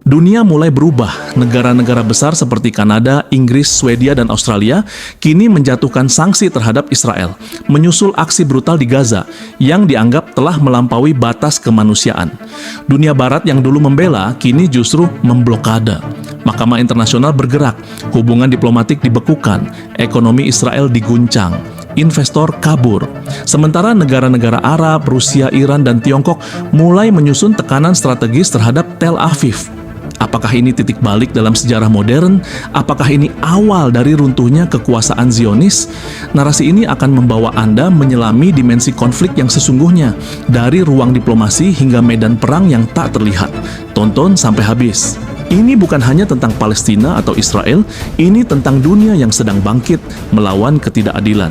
Dunia mulai berubah. Negara-negara besar seperti Kanada, Inggris, Swedia, dan Australia kini menjatuhkan sanksi terhadap Israel, menyusul aksi brutal di Gaza yang dianggap telah melampaui batas kemanusiaan. Dunia Barat yang dulu membela, kini justru memblokade. Mahkamah internasional bergerak, hubungan diplomatik dibekukan, ekonomi Israel diguncang, investor kabur. Sementara negara-negara Arab, Rusia, Iran, dan Tiongkok mulai menyusun tekanan strategis terhadap Tel Aviv. Apakah ini titik balik dalam sejarah modern? Apakah ini awal dari runtuhnya kekuasaan Zionis? Narasi ini akan membawa Anda menyelami dimensi konflik yang sesungguhnya, dari ruang diplomasi hingga medan perang yang tak terlihat. Tonton sampai habis. Ini bukan hanya tentang Palestina atau Israel, ini tentang dunia yang sedang bangkit melawan ketidakadilan.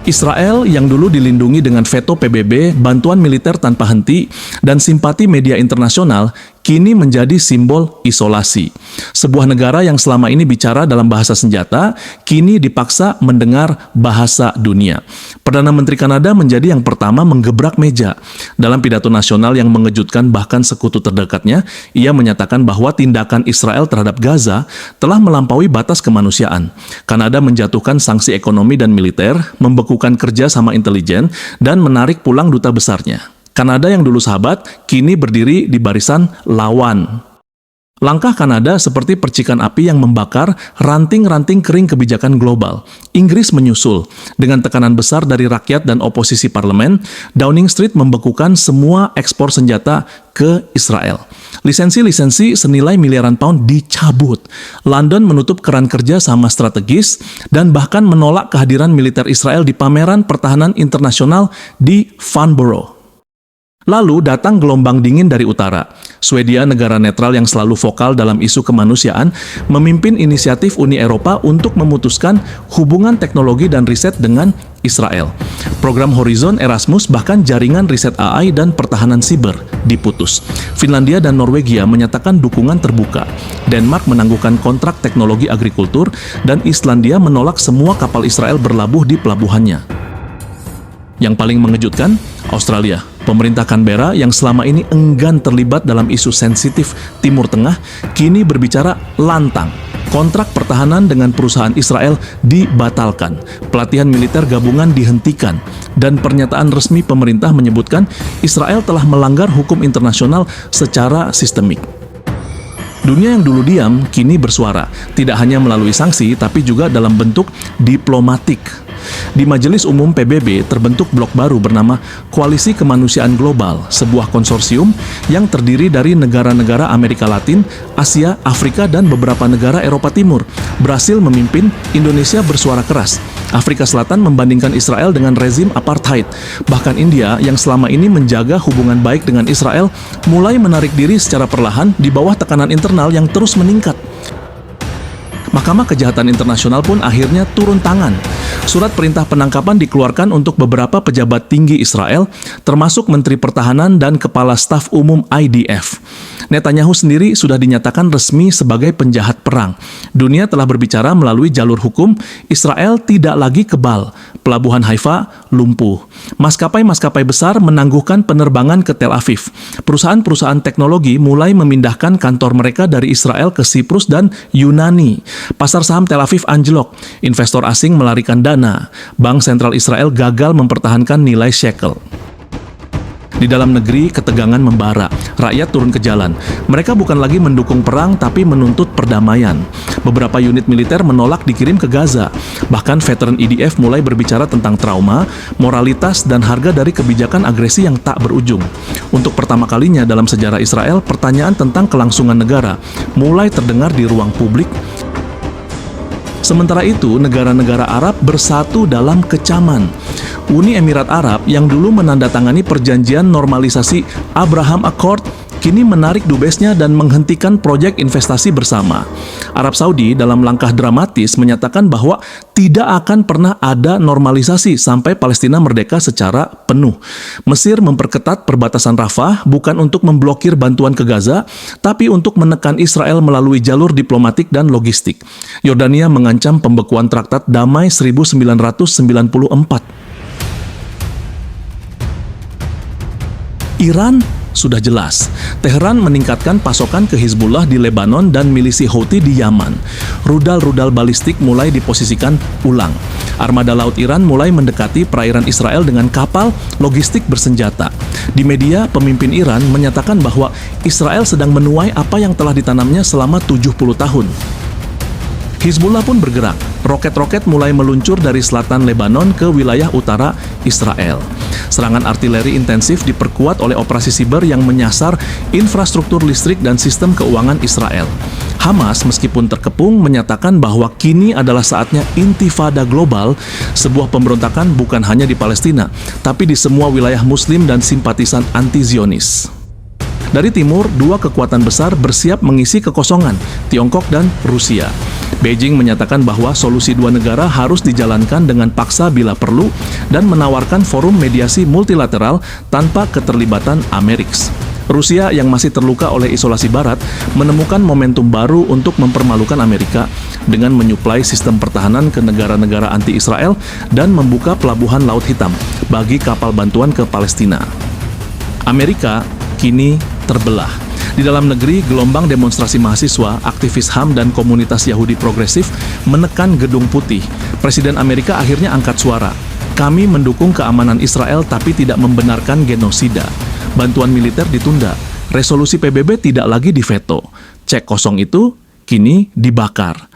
Israel yang dulu dilindungi dengan veto PBB, bantuan militer tanpa henti, dan simpati media internasional, kini menjadi simbol isolasi. Sebuah negara yang selama ini bicara dalam bahasa senjata, kini dipaksa mendengar bahasa dunia. Perdana Menteri Kanada menjadi yang pertama menggebrak meja. Dalam pidato nasional yang mengejutkan bahkan sekutu terdekatnya, ia menyatakan bahwa tindakan Israel terhadap Gaza telah melampaui batas kemanusiaan. Kanada menjatuhkan sanksi ekonomi dan militer, membekukan kerja sama intelijen, dan menarik pulang duta besarnya. Kanada yang dulu sahabat, kini berdiri di barisan lawan. Langkah Kanada seperti percikan api yang membakar ranting-ranting kering kebijakan global. Inggris menyusul. Dengan tekanan besar dari rakyat dan oposisi parlemen, Downing Street membekukan semua ekspor senjata ke Israel. Lisensi-lisensi senilai miliaran pound dicabut. London menutup keran kerja sama strategis dan bahkan menolak kehadiran militer Israel di pameran pertahanan internasional di Farnborough. Lalu datang gelombang dingin dari utara. Swedia, negara netral yang selalu vokal dalam isu kemanusiaan, memimpin inisiatif Uni Eropa untuk memutuskan hubungan teknologi dan riset dengan Israel. Program Horizon, Erasmus, bahkan jaringan riset AI dan pertahanan siber diputus. Finlandia dan Norwegia menyatakan dukungan terbuka. Denmark menangguhkan kontrak teknologi agrikultur, dan Islandia menolak semua kapal Israel berlabuh di pelabuhannya. Yang paling mengejutkan, Australia. Pemerintah Canberra yang selama ini enggan terlibat dalam isu sensitif Timur Tengah, kini berbicara lantang. Kontrak pertahanan dengan perusahaan Israel dibatalkan, pelatihan militer gabungan dihentikan, dan pernyataan resmi pemerintah menyebutkan Israel telah melanggar hukum internasional secara sistemik. Dunia yang dulu diam, kini bersuara, tidak hanya melalui sanksi, tapi juga dalam bentuk diplomatik. Di Majelis Umum PBB terbentuk blok baru bernama Koalisi Kemanusiaan Global, sebuah konsorsium yang terdiri dari negara-negara Amerika Latin, Asia, Afrika, dan beberapa negara Eropa Timur. Berhasil memimpin, Indonesia bersuara keras. Afrika Selatan membandingkan Israel dengan rezim apartheid. Bahkan India yang selama ini menjaga hubungan baik dengan Israel mulai menarik diri secara perlahan di bawah tekanan internal yang terus meningkat. Mahkamah Kejahatan Internasional pun akhirnya turun tangan. Surat perintah penangkapan dikeluarkan untuk beberapa pejabat tinggi Israel, termasuk Menteri Pertahanan dan Kepala Staf Umum IDF. Netanyahu sendiri sudah dinyatakan resmi sebagai penjahat perang. Dunia telah berbicara melalui jalur hukum, Israel tidak lagi kebal. Pelabuhan Haifa lumpuh. Maskapai-maskapai besar menangguhkan penerbangan ke Tel Aviv. Perusahaan-perusahaan teknologi mulai memindahkan kantor mereka dari Israel ke Siprus dan Yunani. Pasar saham Tel Aviv anjlok, investor asing melarikan dana, Bank Sentral Israel gagal mempertahankan nilai shekel. Di dalam negeri, ketegangan membara, rakyat turun ke jalan. Mereka bukan lagi mendukung perang, tapi menuntut perdamaian. Beberapa unit militer menolak dikirim ke Gaza. Bahkan veteran IDF mulai berbicara tentang trauma, moralitas, dan harga dari kebijakan agresi yang tak berujung. Untuk pertama kalinya dalam sejarah Israel, pertanyaan tentang kelangsungan negara mulai terdengar di ruang publik. Sementara itu, negara-negara Arab bersatu dalam kecaman. Uni Emirat Arab yang dulu menandatangani perjanjian normalisasi Abraham Accord kini menarik dubesnya dan menghentikan proyek investasi bersama. Arab Saudi dalam langkah dramatis menyatakan bahwa tidak akan pernah ada normalisasi sampai Palestina merdeka secara penuh. Mesir memperketat perbatasan Rafah bukan untuk memblokir bantuan ke Gaza, tapi untuk menekan Israel melalui jalur diplomatik dan logistik. Yordania mengancam pembekuan Traktat Damai 1994. Iran sudah jelas. Teheran meningkatkan pasokan ke Hizbullah di Lebanon dan milisi Houthi di Yaman. Rudal-rudal balistik mulai diposisikan ulang. Armada Laut Iran mulai mendekati perairan Israel dengan kapal logistik bersenjata. Di media, pemimpin Iran menyatakan bahwa Israel sedang menuai apa yang telah ditanamnya selama 70 tahun. Hizbullah pun bergerak. Roket-roket mulai meluncur dari selatan Lebanon ke wilayah utara Israel. Serangan artileri intensif diperkuat oleh operasi siber yang menyasar infrastruktur listrik dan sistem keuangan Israel. Hamas meskipun terkepung menyatakan bahwa kini adalah saatnya intifada global, sebuah pemberontakan bukan hanya di Palestina, tapi di semua wilayah Muslim dan simpatisan anti-Zionis. Dari timur, dua kekuatan besar bersiap mengisi kekosongan, Tiongkok dan Rusia. Beijing menyatakan bahwa solusi dua negara harus dijalankan dengan paksa bila perlu dan menawarkan forum mediasi multilateral tanpa keterlibatan Amerika. Rusia yang masih terluka oleh isolasi Barat menemukan momentum baru untuk mempermalukan Amerika dengan menyuplai sistem pertahanan ke negara-negara anti-Israel dan membuka pelabuhan Laut Hitam bagi kapal bantuan ke Palestina. Amerika kini terbelah. Di dalam negeri, gelombang demonstrasi mahasiswa, aktivis HAM, dan komunitas Yahudi progresif menekan Gedung Putih. Presiden Amerika akhirnya angkat suara. Kami mendukung keamanan Israel tapi tidak membenarkan genosida. Bantuan militer ditunda. Resolusi PBB tidak lagi diveto. Cek kosong itu kini dibakar.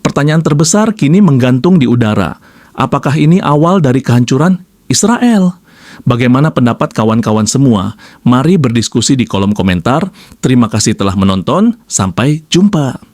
Pertanyaan terbesar kini menggantung di udara. Apakah ini awal dari kehancuran Israel? Bagaimana pendapat kawan-kawan semua? Mari berdiskusi di kolom komentar. Terima kasih telah menonton. Sampai jumpa.